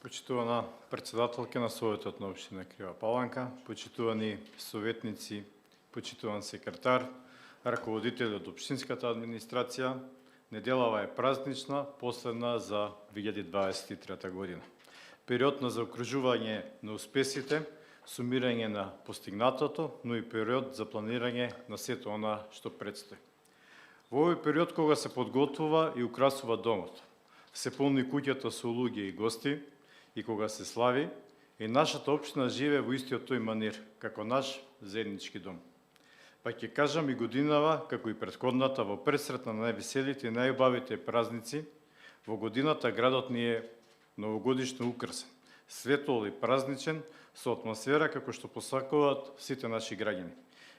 Почитувана председателка на Советот на општина Крива Паланка, почитувани советници, почитуван секретар, раководители од општинската администрација, неделава е празнична, последна за 2023 година. Период на заокружување на успесите, сумирање на постигнатото, но и период за планирање на сето она што предстои. Во овој период кога се подготвува и украсува домот, се полни куќата со луѓе и гости, и кога се слави, и нашата општина живе во истиот тој манир, како наш заеднички дом. Па ќе кажам и годинава, како и претходната, во пресрет на највеселите и најубавите празници, во годината градот ни е новогодишно украсен, светол и празничен, со атмосфера како што посакуваат сите наши граѓани.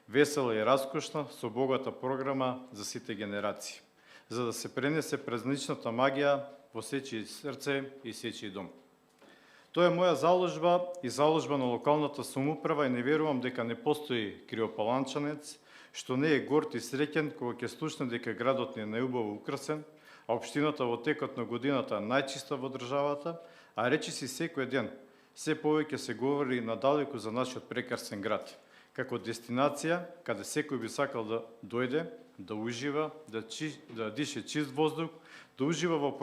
Весела и раскошна, со богата програма за сите генерации, за да се пренесе празничната магија во сечи срце и сечи дом. Тоа е моја заложба и заложба на локалната самоуправа и не верувам дека не постои кривопаланчанец што не е горд и среќен кога ќе слушне дека градот ни е најубаво украсен, а општината во текот на годината најчиста во државата, а речиси секој ден се повеќе се говори надалеку за нашиот прекрасен град, како дестинација каде секој би сакал да дојде, да ужива, да дише чист воздух, да ужива во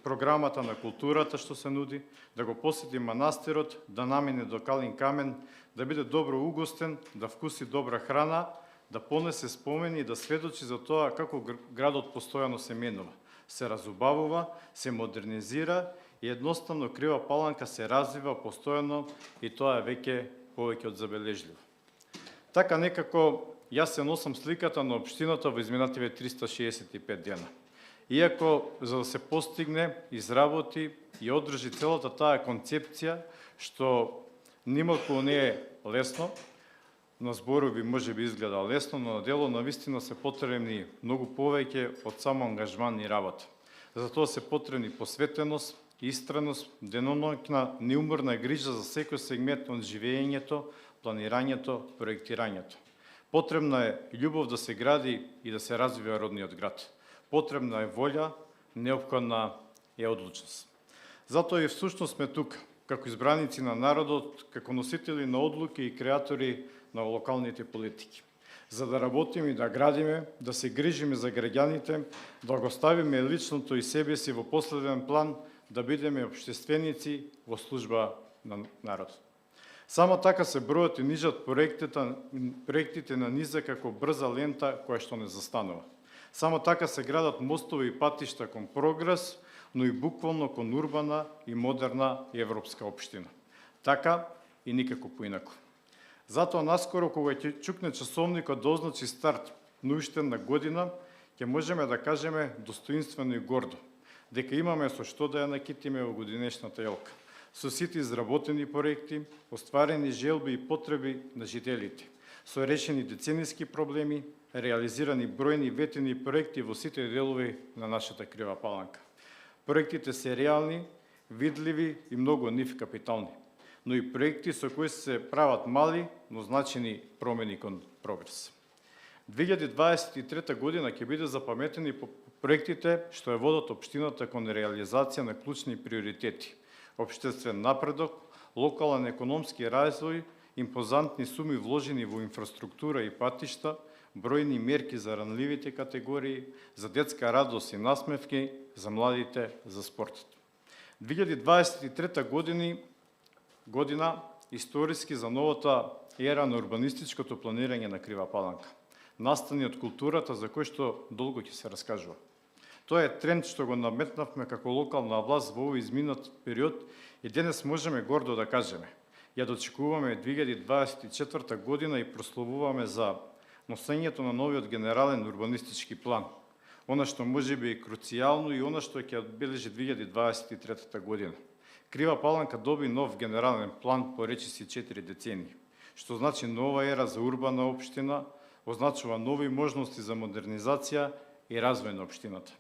програмата на културата што се нуди, да го посети манастирот, да намине до Калин камен, да биде добро угостен, да вкуси добра храна, да понесе спомени и да сведочи за тоа како градот постојано се менува, се разубавува, се модернизира и едноставно Крива Паланка се развива постојано и тоа е веќе повеќе од забележливо. Така некако јас се носам сликата на општината во изминативе 365 дена. Иако за да се постигне, изработи и одржи целата таа концепција, што нималку не е лесно, на зборови може би изгледа лесно, но на дело навистина се потребни многу повеќе од само ангажман и работа. Затоа се потребни посветеност, истреност, деноноќна неуморна грижа за секој сегмент од живеењето, планирањето, проектирањето. Потребна е љубов да се гради и да се развива родниот град. Потребна е волја, неопходна е одлучност. Затоа и всушност сме тук, како избраници на народот, како носители на одлуки и креатори на локалните политики. За да работиме и да градиме, да се грижиме за граѓаните, да го ставиме личното и себе си во последен план, да бидеме општественици во служба на народот. Само така се бројат и нижат проектите на низа како брза лента која што не застанува. Само така се градат мостови и патишта кон прогрес, но и буквално кон урбана и модерна европска општина. Така и никако поинако. Затоа наскоро кога ќе чукне часовникот да означи старт на уштена година, ќе можеме да кажеме достоинствено и гордо дека имаме со што да ја накитиме во годинешната јелка, со сите изработени проекти, остварени желби и потреби на жителите, со решени децениски проблеми, реализирани бројни ветени проекти во сите делови на нашата Крива Паланка. Проектите се реални, видливи и многу нив капитални, но и проекти со кои се прават мали, но значени промени кон прогрес. 2023 година ќе биде запаметени по проектите што ја водат општината кон реализација на клучни приоритети, општествен напредок, локален економски развој, импозантни суми вложени во инфраструктура и патишта, бројни мерки за ранливите категории, за детска радост и насмевки, за младите, за спортот. 2023 година историски за новата ера на урбанистичкото планирање на Крива Паланка, настани од културата за кој што долго ќе се раскажува. Тоа е тренд што го наметнавме како локална власт во овој изминат период и денес можеме гордо да кажеме. Ја дочекуваме 2024 година и прославуваме за носењето на новиот генерален урбанистички план, она што може би е круцијално и она што ќе одбележи 2023 година. Крива Паланка доби нов генерален план по речиси 4 децении, што значи нова ера за урбана општина, означува нови можности за модернизација и развој на општината.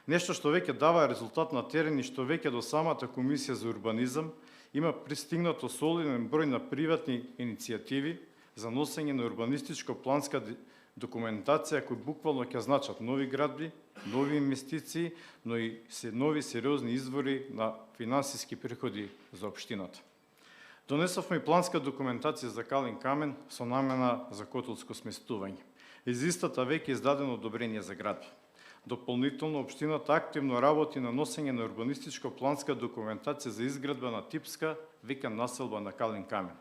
Нешто што веќе дава резултат на терен и што веќе до самата Комисија за урбанизам има пристигнато солиден број на приватни иницијативи за носење на урбанистичко планска Документација кои буквално ќе значат нови градби, нови инвестиции, но и нови сериозни извори на финансиски приходи за општината. Донесовме и планска документација за Калин камен со намена за котелско сместување. Из истата веќе издадено одобрение за градби. Дополнително, општината активно работи на носење на урбанистичко-планска документација за изградба на типска викан населба на Калин камен.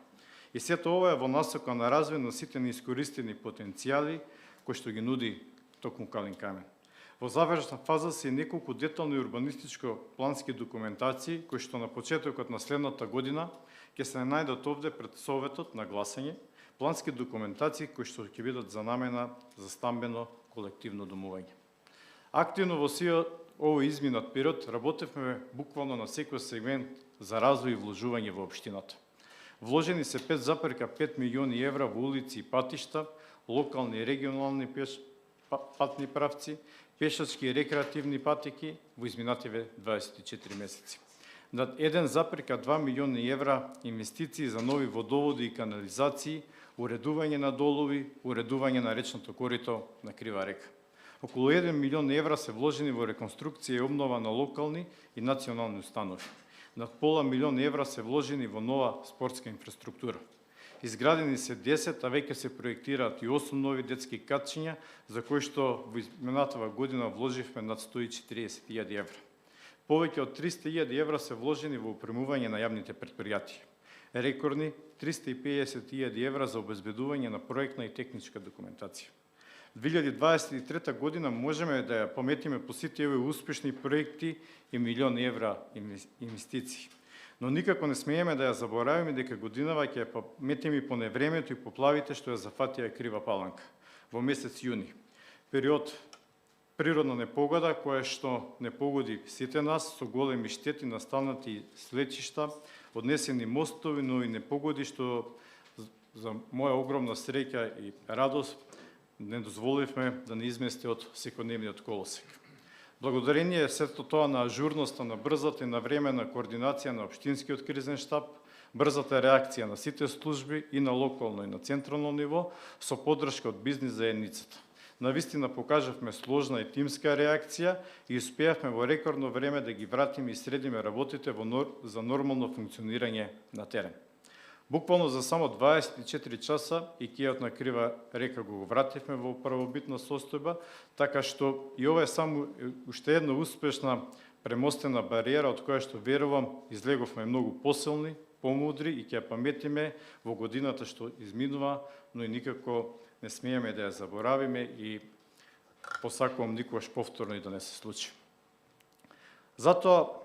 И сето ова е во насока на развој на сите неискористени потенцијали кои што ги нуди токму Калин камен. Во завршна фаза се неколку детални урбанистичко-плански документации кои што на почетокот на следната година ќе се најдат овде пред Советот на гласање, плански документации кои што ќе бидат за намена за стамбено колективно домување. Активно во сиот овој изминат период работевме буквално на секој сегмент за развој и вложување во општината. Вложени се 5,5 милиони евра во улици и патишта, локални и регионални патни правци, пешачки и рекреативни патеки во изминативе 24 месеци. Над 1,2 милиони евра инвестиции за нови водоводи и канализации, уредување на долови, уредување на речното корито на Крива река. Околу 1 милион евра се вложени во реконструкција и обнова на локални и национални установи. Над пола милион евра се вложени во нова спортска инфраструктура. Изградени се 10, а веќе се проектираат и 8 нови детски катчиња, за кои што во изминатава година вложивме над 140.000 евра. Повеќе од 300.000 евра се вложени во опремување на јавните предпријатија. Рекордни 350.000 евра за обезбедување на проектна и техничка документација. 2023 година можеме да ја пометиме по сите овие успешни проекти и милиони евра инвестиции. Но никако не смееме да ја заборавиме дека годинава ќе ја пометиме и по невремето и поплавите што ја зафатија Крива Паланка во месец јуни. Период природна непогода која што не погоди сите нас со големи штети, настанати слечишта, однесени мостови, но и непогоди што за моја огромна среќа и радост не дозволивме да не измести од секојдневниот колосек. Благодарение сето тоа на ажурноста, на брзата и на времена координација на општинскиот кризен штаб, брзата реакција на сите служби и на локално и на централно ниво, со подршка од бизнис заедницата. Навистина покажавме сложна и тимска реакција и успеавме во рекордно време да ги вратиме и средиме работите за нормално функционирање на терен. Буквално за само 24 часа и кијот на Крива река го вративме во правобитна состојба, така што и ова е само уште една успешна премостена бариера од која што верувам излеговме многу посилни, помудри и ќе ја паметиме во годината што изминува, но и никако не смееме да ја заборавиме и посакувам никогаш повторно и да не се случи. Затоа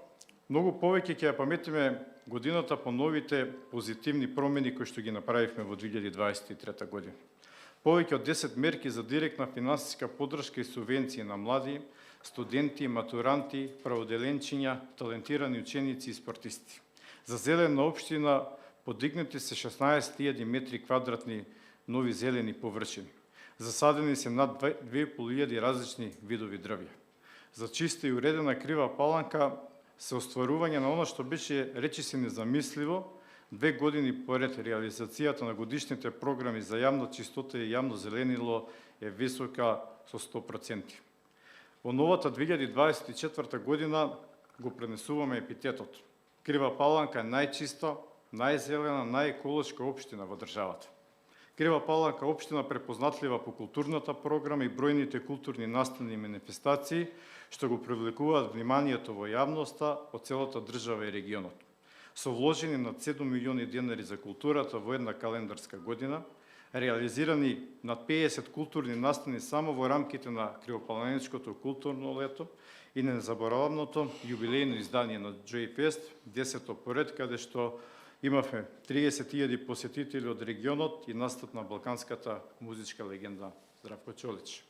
многу повеќе ќе ја паметиме годината по новите позитивни промени кои што ги направивме во 2023 година. Повеќе од 10 мерки за директна финансиска поддршка и субвенции на млади, студенти, матуранти, праводеленчиња, талентирани ученици и спортисти. За зелена општина подигнати се 16.000 метри квадратни нови зелени површини. Засадени се над 2.500 различни видови дрвја. За чиста и уредена Крива Паланка се остварување на оно што беше речиси незамисливо, 2 години поред реализацијата на годишните програми за јавна чистота и јавно зеленило е висока со 100%. Во новата 2024 година го пренесуваме епитетот. Крива Паланка е најчиста, најзелена, најеколошка општина во државата. Крива Паланка општина препознатлива по културната програма и бројните културни настани манифестации, што го привлекуваат вниманието во јавноста од целата држава и регионот. Со вложени над 7 милиони денари за културата во една календарска година, реализирани над 50 културни настани само во рамките на Кривопаланечкото културно лето и незаборавното јубилејно издание на Joy Fest, 10-то поред, каде што имавме 30.000 посетители од регионот и настап на балканската музичка легенда Здравко Чолич.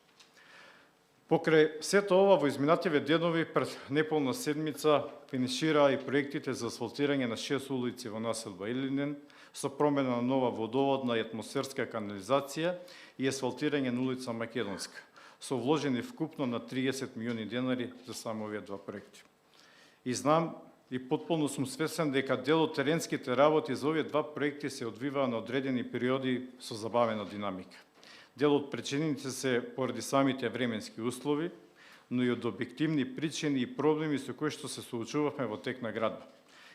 Покрај сето ова во изминативе денови пред неполна седмица финишираа и проектите за асфалтирање на 6 улици во населба Илинен со промена на нова водоводна и атмосферска канализација и асфалтирање на улица Македонска, со вложени вкупно на 30 милиони денари за само овие два проекти. И знам и потполно сум свесен дека дел од теренските работи за овие два проекти се одвиваа на одредени периоди со забавена динамика. Дел од причините се поради самите временски услови, но и од објективни причини и проблеми со кои што се соочувавме во тек на градба.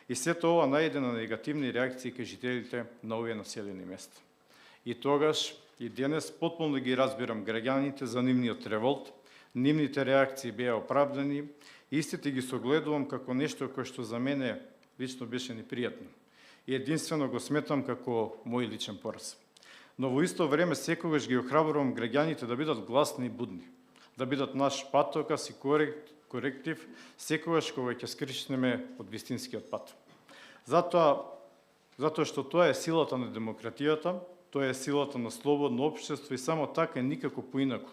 И сето ова најде на негативни реакции кај жителите на овие населени места. И тогаш, и денес, потполно ги разбирам граѓаните за нивниот револт, нивните реакции беа оправдани, и истите ги согледувам како нешто кое што за мене лично беше непријатно. И единствено го сметам како мој личен пораз. Но во исто време секогаш ги охрабрувам граѓаните да бидат гласни и будни, да бидат наш патокас и коректив секогаш кога ќе скршнеме од вистинскиот пат. Затоа што тоа е силата на демократијата, тоа е силата на слободно општество и само така и никако поинаку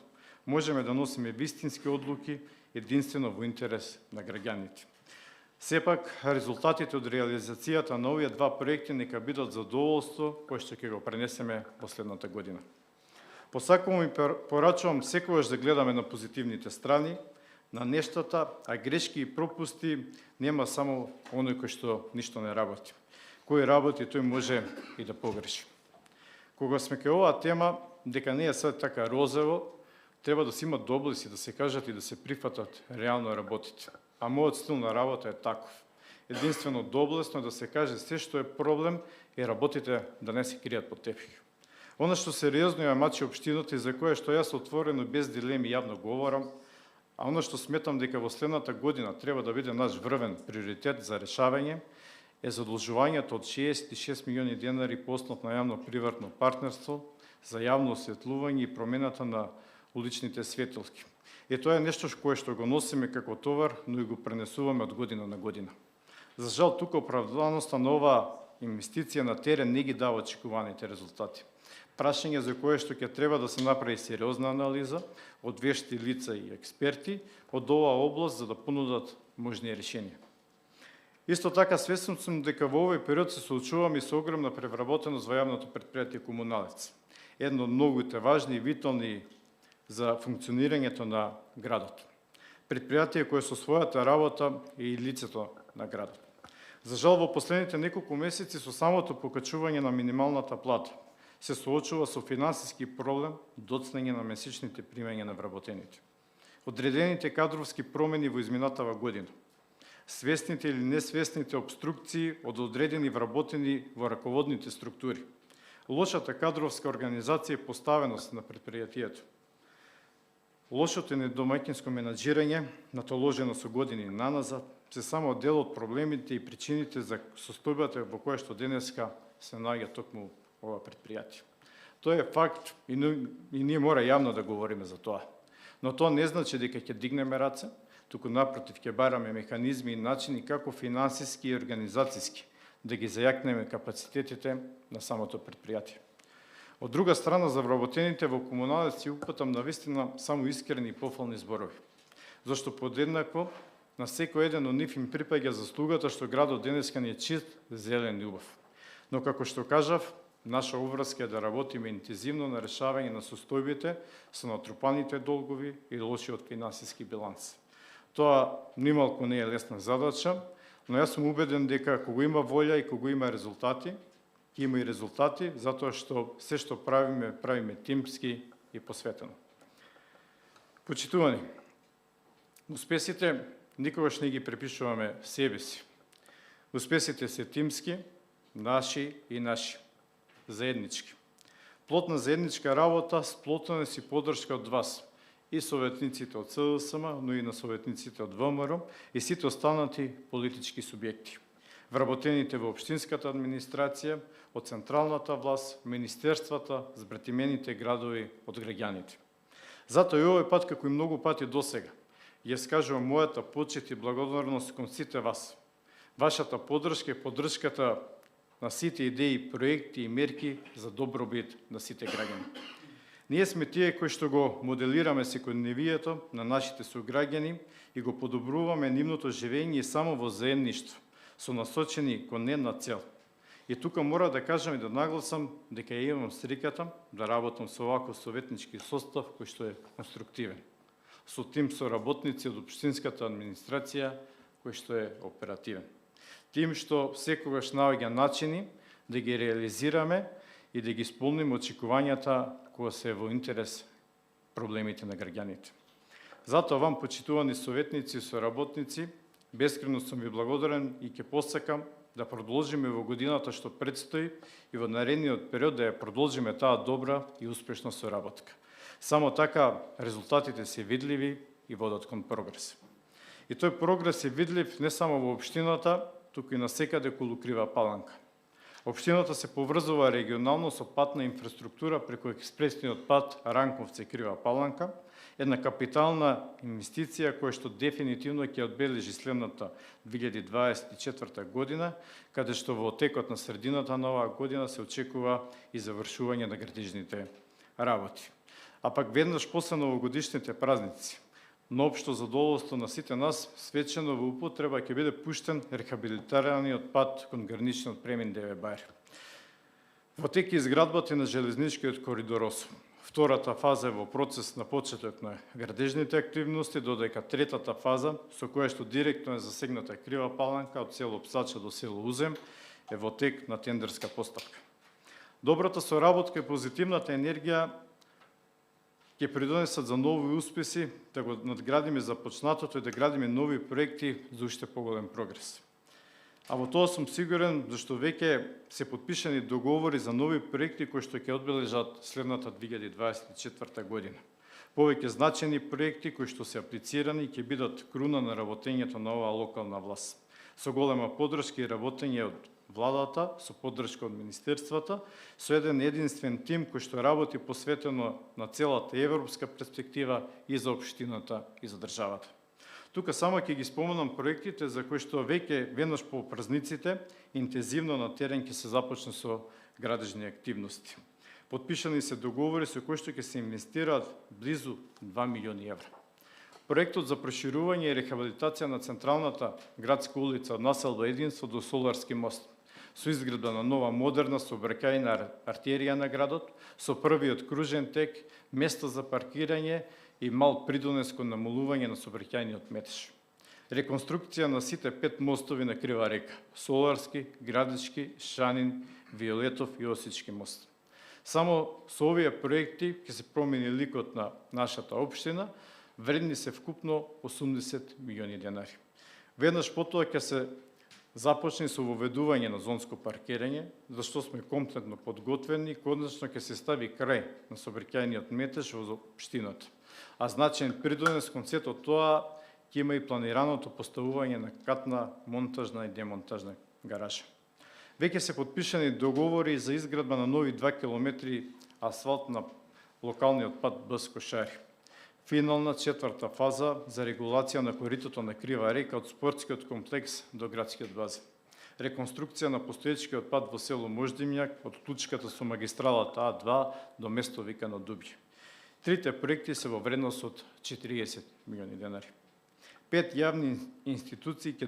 можеме да носиме вистински одлуки единствено во интерес на граѓаните. Сепак, резултатите од реализацијата на овие два проекти нека бидат задоволство кое што ќе го пренесеме во следната година. Посакувам и порачувам секогаш да гледаме на позитивните страни, на нештата, а грешки и пропусти нема само оној кој што ништо не работи. Кој работи, тој може и да погреши. Кога сме кај оваа тема, дека не е све така розово, треба да се има доблест и да се кажат и да се прифатат реално работите. А мојот стил на работа е таков. Единствено доблесно да се каже се што е проблем и работите да не се кријат под тепих. Оно што сериозно ја мачи општината и за кое што јас отворено без дилеми јавно говорам, а оно што сметам дека во следната година треба да биде наш врвен приоритет за решавање е задолжувањето од 66 милиони денари по основ на јавно-приватно партнерство за јавно осветлување и промената на уличните светилки. И тоа е нешто кое што го носиме како товар, но и го пренесуваме од година на година. За жал, тука оправданоста на оваа инвестиција на терен не ги дава очекуваните резултати. Прашање за кое што ќе треба да се направи сериозна анализа од вешти лица и експерти од оваа област за да понудат можни решенија. Исто така свесен сум дека во овој период се соочуваме и со огромна превработеност во јавното предпријатие Комуналец. Едно од многуте важни и витални за функционирањето на градот. Предпријатие кое со својата работа е и лицето на градот. За жал, во последните неколку месеци со самото покачување на минималната плата се соочува со финансиски проблем доцнење на месечните примања на вработените. Одредените кадровски промени во изминатава година, свесните или несвесните обструкции од одредени вработени во раководните структури, лошата кадровска организација и поставеност на предпријатието, лошото недомаќинско менаџирање, натоложено со години наназад, се само дел од проблемите и причините за состојбата во која што денеска се наоѓа токму ова предпријатие. Тоа е факт и ние мора јавно да говориме за тоа. Но тоа не значи дека ќе дигнеме раце, туку напротив ќе бараме механизми и начини како финансиски и организацијски да ги зајакнеме капацитетите на самото предпријатие. Од друга страна, за вработените во Комуналец си упатам навистина само искрени и пофални зборови. Зашто подеднакво на секој еден од нив им припаѓа заслугата што градот денеска ни е чист, зелен и убав. Но како што кажав, наша обврска е да работиме интензивно на решавање на состојбите со натрупаните долгови и лошиот финансиски биланс. Тоа нималку не е лесна задача, но јас сум убеден дека кога има волја и кога има резултати, има и резултати, затоа што се што правиме тимски и посветено. Почитувани, успесите никогаш не ги препишуваме себе си. Успесите се тимски, наши и наши, заеднички. Плод на заедничка работа, сплотена си поддршка од вас, и советниците од СДСМ, но и на советниците од ВМРО и сите останати политички субјекти. Вработените во општинската администрација, од централната власт, министерствата, збратимените градови од граѓаните. Затоа и овој пат, како и многу пати досега, ја скажувам мојата почит и благодарност кон сите вас. Вашата поддршка и поддршката на сите идеи, проекти и мерки за добробит на сите граѓани. Ние сме тие кои што го моделираме секојдневието на нашите сограѓани и го подобруваме нивното живење само во заедништво, со насочени кон една цел. И тука мора да кажам и да нагласам дека ја имам среќата да работам со оваков советнички состав кој што е конструктивен. Со тим со работници од општинската администрација кој што е оперативен. Тим што секогаш наоѓа начини да ги реализираме и да ги исполним очекувањата кои се во интерес проблемите на граѓаните. Затоа вам, почитувани советници и соработници, бескрено сум ви благодарен и ќе посакам да продолжиме во годината што предстои и во наредниот период да ја продолжиме таа добра и успешна соработка. Само така резултатите се видливи и водат кон прогрес. И тој прогрес е видлив не само во општината, туку и насекаде околу Крива Паланка. Општината се поврзува регионално со патна инфраструктура преку експресниот пат Ранковци-Крива Паланка, една капитална инвестиција која што дефинитивно ќе одбележи следната 2024 година, каде што во текот на средината на оваа година се очекува и завршување на градежните работи. А пак веднаш после новогодишните празници, на општо задоволство на сите нас, свечено во употреба ќе биде пуштен рехабилитираниот пат кон граничниот премин Деве Бајр. Во тек изградбата на железничкиот коридор 8. Втората фаза е во процес на почеток на градежните активности, додека третата фаза, со која што директно е засегната Крива Паланка од село Псача до село Узем, е во тек на тендерска постапка. Добрата соработка и позитивната енергија ќе придонесат за нови успеси, да го надградиме започнатото и да градиме нови проекти за уште поголем прогрес. А во тоа сум сигурен, зашто веќе се подпишани договори за нови проекти кои што ќе одбележат следната 2024 година. Повеќе значени проекти кои што се аплицирани ќе бидат круна на работењето на оваа локална власт. Со голема поддршка и работење од владата, со поддршка од министерствата, со еден единствен тим кој што работи посветено на целата европска перспектива и за општината и за државата. Тука само ќе ги споменам проектите за кои што веќе веднаш по празниците интензивно на терен ќе се започне со градежни активности. Подпишани се договори со кои што ќе се инвестираат близу 2 милиони евра. Проектот за проширување и рехабилитација на централната градска улица од населба Единство до Соларски мост, со изградба на нова модерна сообраќајна артерија на градот, со првиот кружен тек, место за паркирање и мал придонес кон намалување на сообраќајниот метеж. Реконструкција на сите 5 мостови на Крива река: Соларски, Градички, Шанин, Виолетов и Осички мост. Само со овие проекти ќе се промени ликот на нашата општина, вредни се вкупно 80 милиони денари. Веднаш потоа ќе се започне со воведување на зонско паркирање, зашто сме комплетно подготвени, конечно ќе се стави крај на сообраќајниот метеж во општината. А значаен придонес кон сето тоа ќе има и планираното поставување на катна монтажна и демонтажна гаража. Веќе се подпишани договори за изградба на нови 2 километри асфалт на локалниот пат Бъско-Шари. Финална четврта фаза за регулација на коритото на Крива река од спортскиот комплекс до градскиот базен. Реконструкција на постоечкиот пат во село Мождимјак од клучката со магистралата А2 до место викано Дубје. Трите проекти се во вредност од 40 милиони денари. 5 јавни институции ќе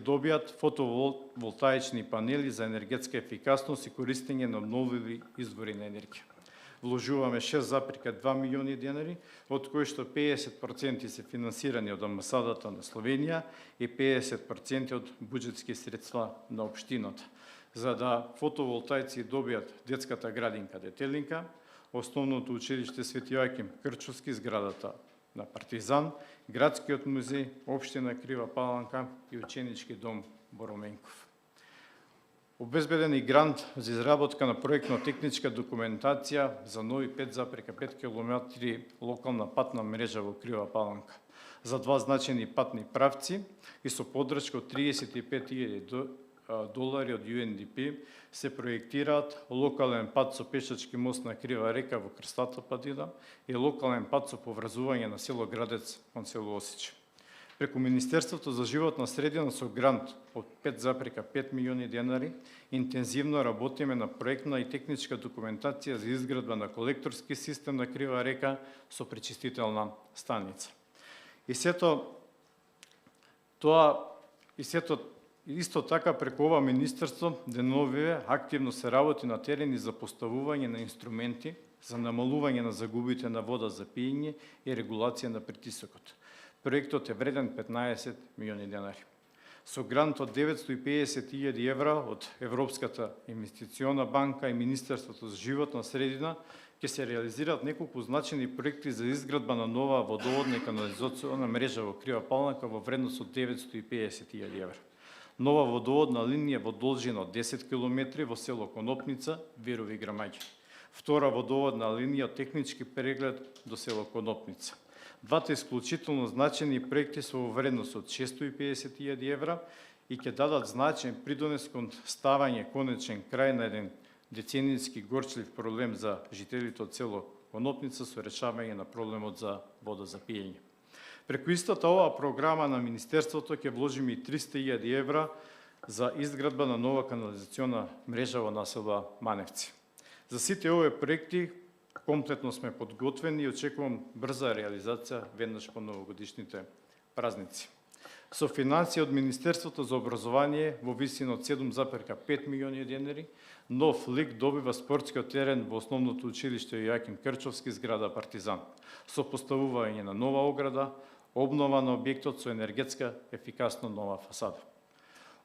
добијат фотоволтаични панели за енергетска ефикасност и користење на обновливи извори на енергија. Вложуваме 6,2 милиони денари, од кои што 50% се финансирани од амбасадата на Словенија и 50% од буџетски средства на општината, за да фотоволтаици добијат детската градинка Детелинка, основното училиште Свети Јоаким Крчовски, зградата на Партизан, градскиот музеј, општина Крива Паланка и ученички дом Бороменков. Обезбеден и грант за изработка на проектно-техничка документација за нови 5,5 км локална патна мрежа во Крива Паланка, за 2 значени патни правци и со поддршка од $35,000 од UNDP се проектираат локален пат со пешачки мост на Крива река во Крстата падина и локален пат со поврзување на село Градец кон село Осич. Преку Министерството за животна средина со грант од 5,5 милиони денари интензивно работиме на проектна и техничка документација за изградба на колекторски систем на Крива река со пречистителна станица. Исто така преку ова министерство деновиве активно се работи на терен и за поставување на инструменти за намалување на загубите на вода за пиење и регулација на притисокот. Проектот е вреден 15 милиони денари. Со грант од 950.000 евра од Европската инвестициона банка и Министерството за животна средина ќе се реализираат неколку значени проекти за изградба на нова водоводна и канализациона мрежа во Крива Паланка во вредност од 950.000 евра. Нова водоводна линија во должина од 10 км во село Конопница, Вирови Грамаѓа. Втора водоводна линија од технички преглед до село Конопница. Двата исклучително значени проекти се во вредност од 650.000 евра и ќе дадат значен придонес кон ставање конечен крај на еден деценијски горчлив проблем за жителите од село Конопница со решавање на проблемот за вода за пиење. Преку истата оваа програма на Министерството ќе вложиме и 300.000 евра за изградба на нова канализациона мрежа во населба Маневци. За сите овие проекти комплетно сме подготвени и очекувам брза реализација веднаш по новогодишните празници. Со финансија од Министерството за образование во висина од 7,5 милиони денари, нов лик добива спортскиот терен во основното училиште Јоаким Крчовски, зграда Партизан, со поставување на нова ограда, обнова на објектот со енергетска ефикасно нова фасада.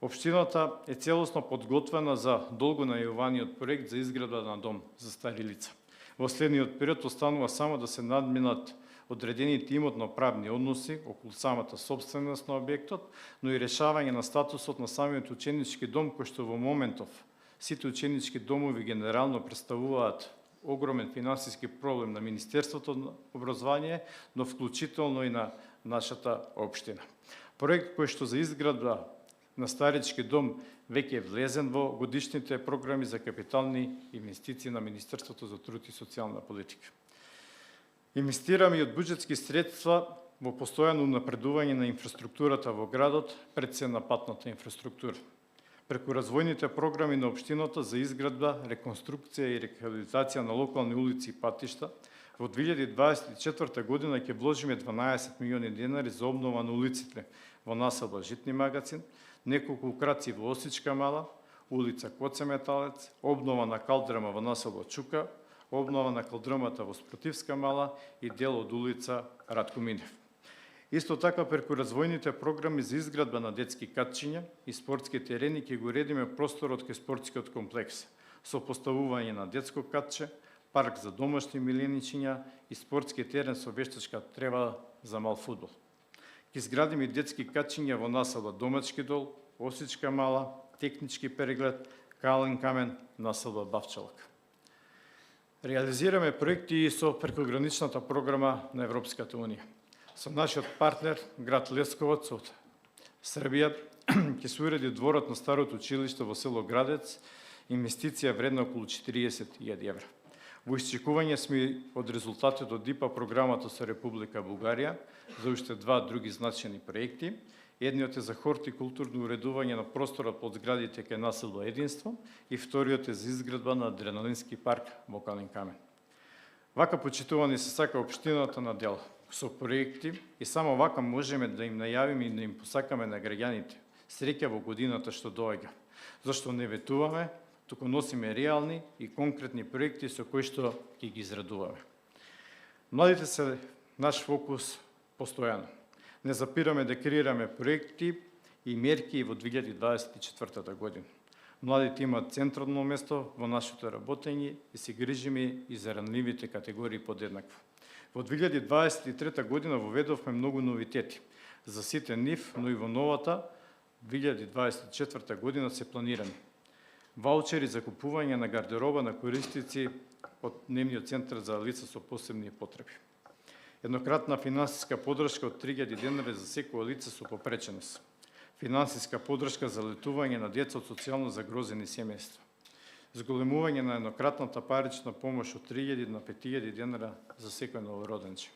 Општината е целосно подготвена за долго најавуваниот проект за изградба на дом за стари лица. Во следниот период останува само да се надминат одредените имотно-правни односи околу самата собственост на објектот, но и решавање на статусот на самиот ученички дом, кој што во моментов сите ученички домови генерално представуваат огромен финансиски проблем на Министерството на образование, но вклучително и на нашата општина. Проект кој што за изградба на старички дом веќе е влезен во годишните програми за капитални инвестиции на Министерството за труд и социјална политика. Инвестираме и од буџетски средства во постојано напредување на инфраструктурата во градот, пред се на патната инфраструктура. Преку развојните програми на општината за изградба, реконструкција и рехабилитација на локални улици и патишта, во 2024 година ќе вложиме 12 милиони денари за обнова на улиците во населба Житни магазин, неколку краци во Осичка мала, улица Коце Металец, обнова на калдрама во населба Чука, обнова на калдрамата во Спротивска мала и дел од улица Радко Минев. Исто така, преку развојните програми за изградба на детски катчиња и спортски терени ќе го уредиме просторот кај спортскиот комплекс со поставување на детско катче, парк за домашни миленичиња и спортски терен со вештачка трева за мал фудбал. Ќе изградиме детски катчиња во населба Домачки дол, Осичка мала, технички преглед, Кален камен, населба Бавчалак. Реализираме проекти и со прекограничната програма на Европската унија. Со нашиот партнер, град Лесковац од Србија, ќе се уреди дворот на старото училиште во село Градец, инвестиција вредна околу 40.000 евра. Во исчекување сме од резултатот од ИПА програмата со Република Бугарија за уште два други значени проекти. Едниот е за хортикултурно уредување на просторот под зградите кај населба Единство и вториот е за изградба на адреналински парк во Кален камен. Вака, почитувани се сака општината на дел со проекти и само вака можеме да им најавиме и да им посакаме на граѓаните среќа во годината што доаѓа. Зашто не ветуваме, туку носиме реални и конкретни проекти со кои што ќе ги израдуваме. Младите се наш фокус постојано. Не запираме да креираме проекти и мерки во 2024 година. Младите имаат централно место во нашето работење и се грижиме и за ранливите категории подеднакво. Во 2023 година воведовме многу новитети за сите нив, но и во новата 2024 година се планирани ваучери за купување на гардероба на користици од Дневниот центар за лица со посебни потреби. Еднократна финансиска подршка од 3000 денари за секој лице со попреченост. Финансиска подршка за летување на деца од социјално загрозени семејства. Зголемување на еднократната парична помош од 3000 на 5000 денари за секој новороденче.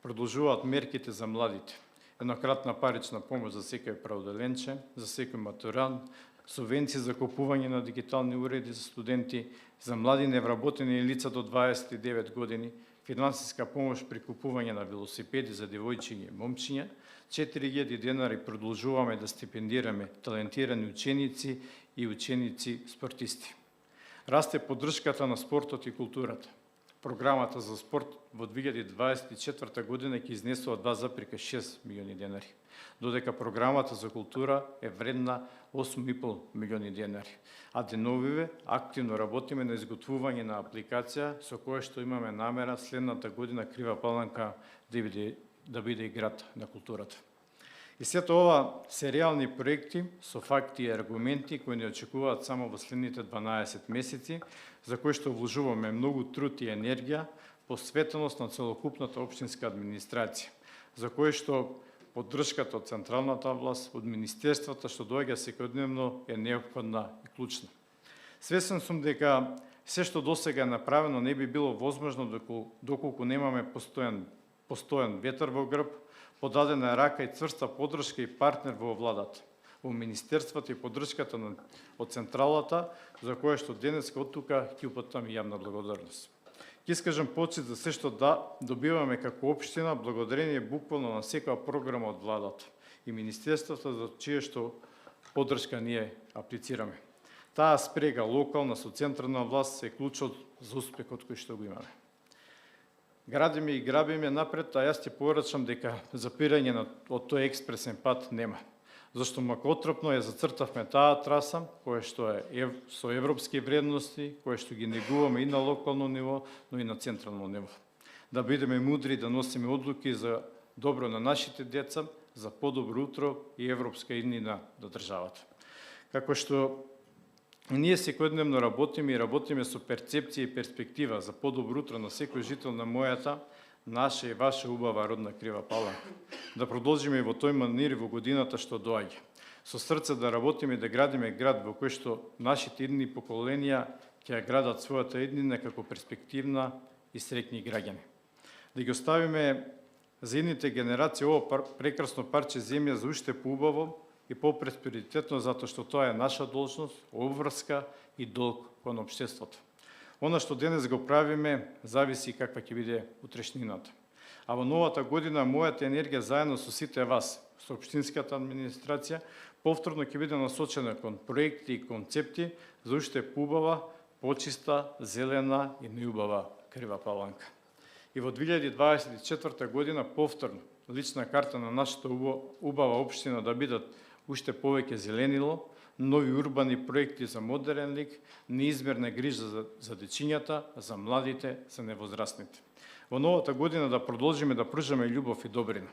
Продолжуваат мерките за младите. Еднократна парична помош за секој праводеленче, за секој матуран, субвенции за купување на дигитални уреди за студенти, за млади невработени лица до 29 години, финансиска помош при купување на велосипеди за девојчиња и момчиња, 4000 денари продолжуваме да стипендираме талентирани ученици и ученици спортисти. Расте поддршката на спортот и културата. програмата за спорт во 2024 година ќе изнесува 2,6 милиони денари, додека програмата за култура е вредна 8,5 милиони денари. А деновиве активно работиме на изготвување на апликација со која што имаме намера следната година Крива Паланка да биде и град на културата. И сето ова се реални проекти со факти и аргументи кои не очекуваат само во следните 12 месеци, за кои што вложуваме многу труд и енергија, посветеност на целокупната општинска администрација, за кои што поддршката од централната власт, од министерствата што доаѓа секојдневно е неопходна и клучна. Свесен сум дека се што досега е направено не би било возможно доколку немаме постојан ветер во грб, подадена рака и цврста поддршка и партнер во владата, во министерството и поддршката од централата, за кое што денес од тука ќе упатам јавна благодарност. Ќе искажам почит за се што добиваме како општина, благодарение буквално на секоја програма од владата и министерството за чие што поддршка ние аплицираме. Таа спрега локална со централна власт е клучот за успехот кој што го имаме. Градиме и грабиме напред, а јас ти порачам дека запирање од тој експресен пат нема. Зашто макотрпно ја зацртавме таа траса, која што е со европски вредности, која што ги негуваме и на локално ниво, но и на централно ниво. Да бидеме мудри, да носиме одлуки за добро на нашите деца, за подобро утро и европска иднина до државата. Како што ние секојдневно работиме со перцепција и перспектива за подобро утро на секој жител на мојата, наша и ваша убава родна Крива Паланка. Да продолжиме и во тој манир во годината што доаѓа. Со срце да работиме и да градиме град во кој што нашите идни поколенија ќе ја градат својата иднина како перспективна и среќни граѓани. Да ги оставиме за идните генерации ова прекрасно парче земја за уште поубаво и по-просперитетно, затоа што тоа е наша должност, обврска и долг кон општеството. Она што денес го правиме, зависи каква ќе биде утрешнината. А во новата година мојата енергија заедно со сите вас, со општинската администрација, повторно ќе биде насочена кон проекти и концепти за уште поубава, почиста, зелена и неубава Крива Паланка. И во 2024 година повторно лична карта на нашата убава општина да бидат уште повеќе зеленило, нови урбани проекти за модерен лик, неизмерна грижа за дечињата, за младите, за невозрастните. Во новата година да продолжиме да пружаме љубов и добрина,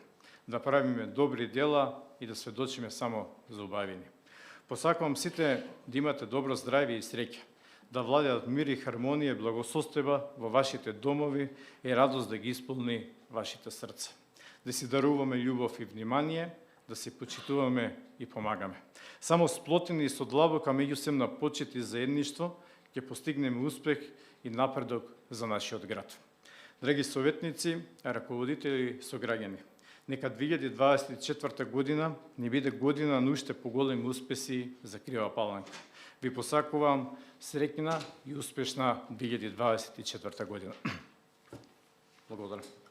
да правиме добри дела и да сведочиме само за убавини. Посакувам сите да имате добро здравје и среќа, да владеат мир и хармонија и благосостојба во вашите домови и радост да ги исполни вашите срца. Да си даруваме љубов и внимание, да се почитуваме и помагаме. Само сплотени и со длабока меѓусебна почит и заедништво ќе постигнеме успех и напредок за нашиот град. Драги советници, раководители, сограѓани, нека 2024 година не биде година на уште поголеми успеси за Крива Паланка. Ви посакувам среќна и успешна 2024 година. Благодарам.